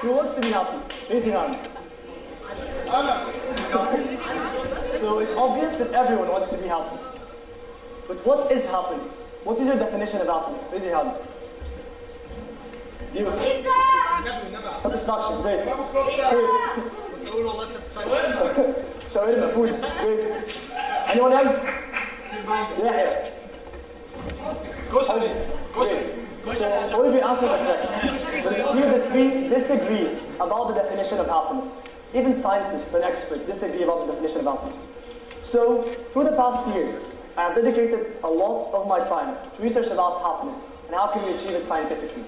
Who wants to be happy? Raise your hands. So it's obvious that everyone wants to be happy. But what is happiness? What is your definition of happiness? Raise your hands. You. Satisfaction, great. Shawarma, food, great. Anyone else? Yeah. So all of you answered the correct. But it's clear that we disagree about the definition of happiness. Even scientists and experts disagree about the definition of happiness. So through the past years, I have dedicated a lot of my time to research about happiness and how can we achieve it scientifically.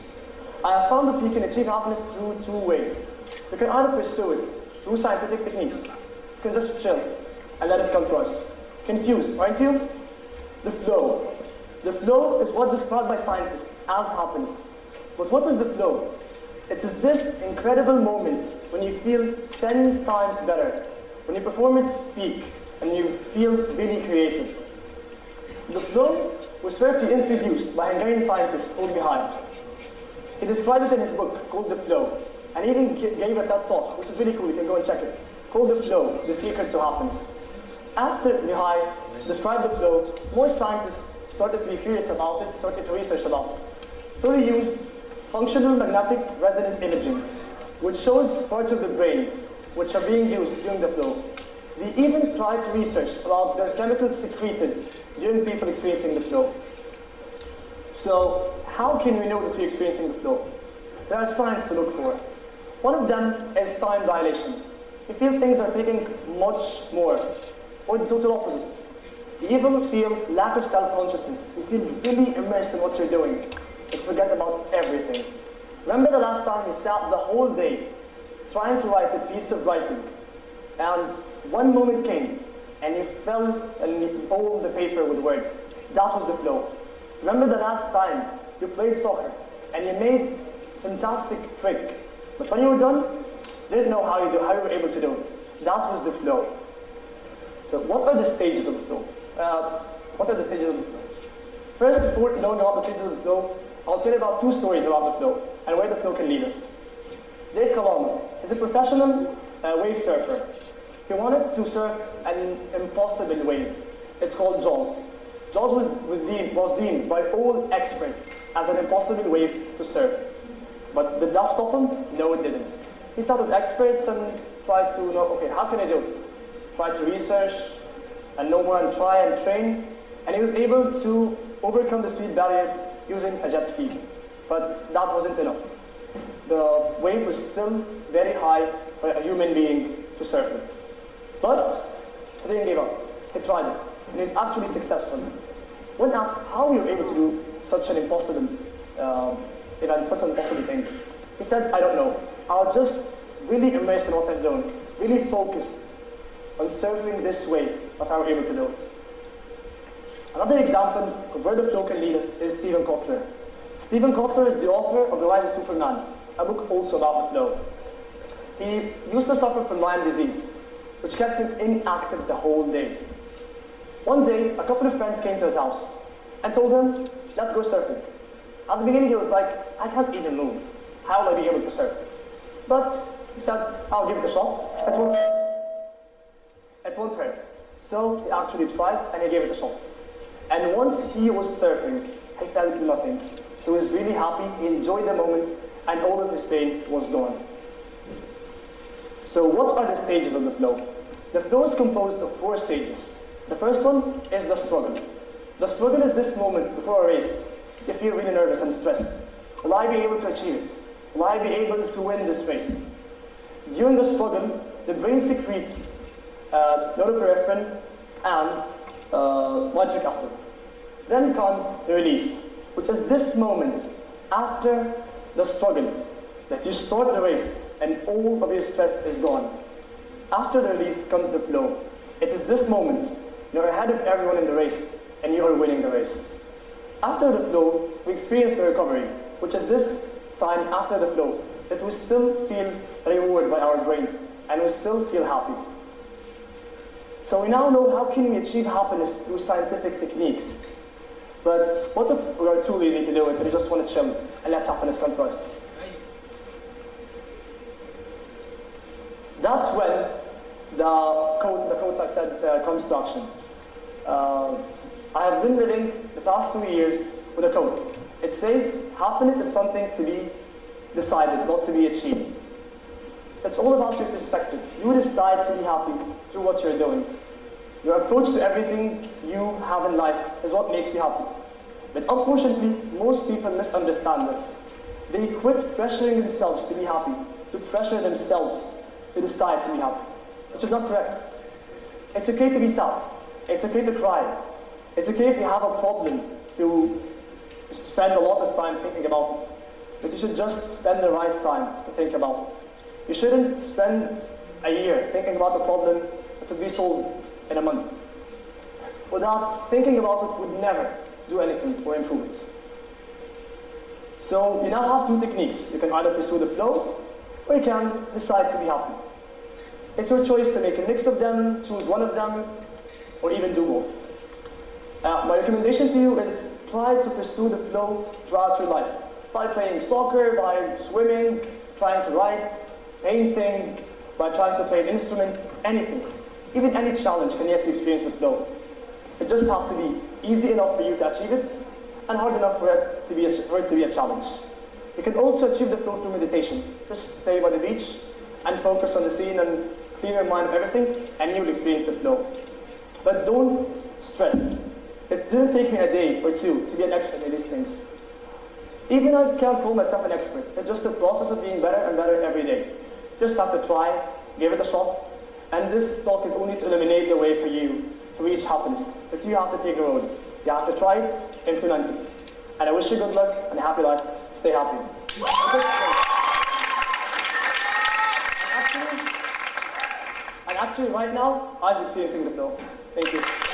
I have found that we can achieve happiness through two ways. We can either pursue it through scientific techniques. We can just chill and let it come to us. Confused, aren't you? The flow. The flow is what's described by scientists as happiness. But what is the flow? It is this incredible moment when you feel 10 times better, when your performance peak and you feel really creative. The flow was first introduced by Hungarian scientist called Mihaly. He described it in his book called The Flow, and he even gave a TED talk, which is really cool, you can go and check it, called The Flow, The Secret to Happiness. After Mihaly described the flow, more scientists started to be curious about it, started to research about it. So they used functional magnetic resonance imaging, which shows parts of the brain which are being used during the flow. They even tried to research about the chemicals secreted during people experiencing the flow. So how can we know that we're experiencing the flow? There are signs to look for. One of them is time dilation. You feel things are taking much more, or the total opposite. You even feel lack of self-consciousness. You feel really immersed in what you're doing. You forget about everything. Remember the last time you sat the whole day trying to write a piece of writing, and one moment came, and you fell and all the paper with words. That was the flow. Remember the last time you played soccer, and you made a fantastic trick, but when you were done, didn't know how you were able to do it. That was the flow. So what are the stages of the flow? What are the stages of the flow? First, before knowing about the stages of the flow, I'll tell you about two stories about the flow and where the flow can lead us. Dave Kalama is a professional wave surfer. He wanted to surf an impossible wave. It's called Jaws. Jaws was deemed by all experts as an impossible wave to surf. But did that stop him? No, it didn't. He sat with experts and tried to know, okay, how can I do it? Tried to research and know more and try and train. And he was able to overcome the speed barrier using a jet ski. But that wasn't enough. The wave was still very high for a human being to surf it. But he didn't give up. He tried it. And he was actually successful. When asked how you were able to do such an impossible event, such an impossible thing, he said, I don't know. I'll just really immerse in what I'm doing, really focused on surfing this wave that I was able to do it. Another example of where the flow can lead us is Stephen Kotler. Stephen Kotler is the author of The Rise of Superman, a book also about the flow. He used to suffer from Lyme disease, which kept him inactive the whole day. One day, a couple of friends came to his house and told him, let's go surfing. At the beginning, he was like, I can't even move. How will I be able to surf? But he said, I'll give it a shot. It won't hurt. So he actually tried and he gave it a shot. And once he was surfing, he felt nothing. He was really happy, he enjoyed the moment, and all of his pain was gone. So what are the stages of the flow? The flow is composed of 4 stages. The first one is the struggle. The struggle is this moment before a race. You feel really nervous and stressed. Will I be able to achieve it? Will I be able to win this race? During the struggle, the brain secretes norepinephrine and nitric acid. Then comes the release, which is this moment after the struggle, that you start the race and all of your stress is gone. After the release comes the flow. It is this moment, you're ahead of everyone in the race and you are winning the race. After the flow, we experience the recovery, which is this time after the flow, that we still feel rewarded by our brains and we still feel happy. So we now know how can we achieve happiness through scientific techniques. But what if we are too lazy to do it and we just want to chill and let happiness come to us? That's when the quote I said comes to action. I have been living the past 2 years with a quote. It says, happiness is something to be decided, not to be achieved. It's all about your perspective. You decide to be happy through what you're doing. Your approach to everything you have in life is what makes you happy. But unfortunately, most people misunderstand this. They quit pressuring themselves to be happy, to pressure themselves to decide to be happy, which is not correct. It's okay to be sad. It's okay to cry. It's okay if you have a problem to spend a lot of time thinking about it. But you should just spend the right time to think about it. You shouldn't spend a year thinking about a problem that will be solved in a month. Without thinking about it would never do anything or improve it. So you now have two techniques. You can either pursue the flow, or you can decide to be happy. It's your choice to make a mix of them, choose one of them, or even do both. My recommendation to you is try to pursue the flow throughout your life. By playing soccer, by swimming, trying to write, painting, by trying to play an instrument, anything. Even any challenge can let you experience the flow. It just has to be easy enough for you to achieve it, and hard enough for it to be a challenge. You can also achieve the flow through meditation. Just stay by the beach and focus on the scene and clear your mind of everything, and you'll experience the flow. But don't stress. It didn't take me a day or two to be an expert in these things. Even I can't call myself an expert. It's just a process of being better and better every day. Just have to try, give it a shot, and this talk is only to illuminate the way for you to reach happiness. But you have to take the road. You have to try it, implement it. And I wish you good luck and a happy life. Stay happy. And actually right now, I was experiencing the flow. Thank you.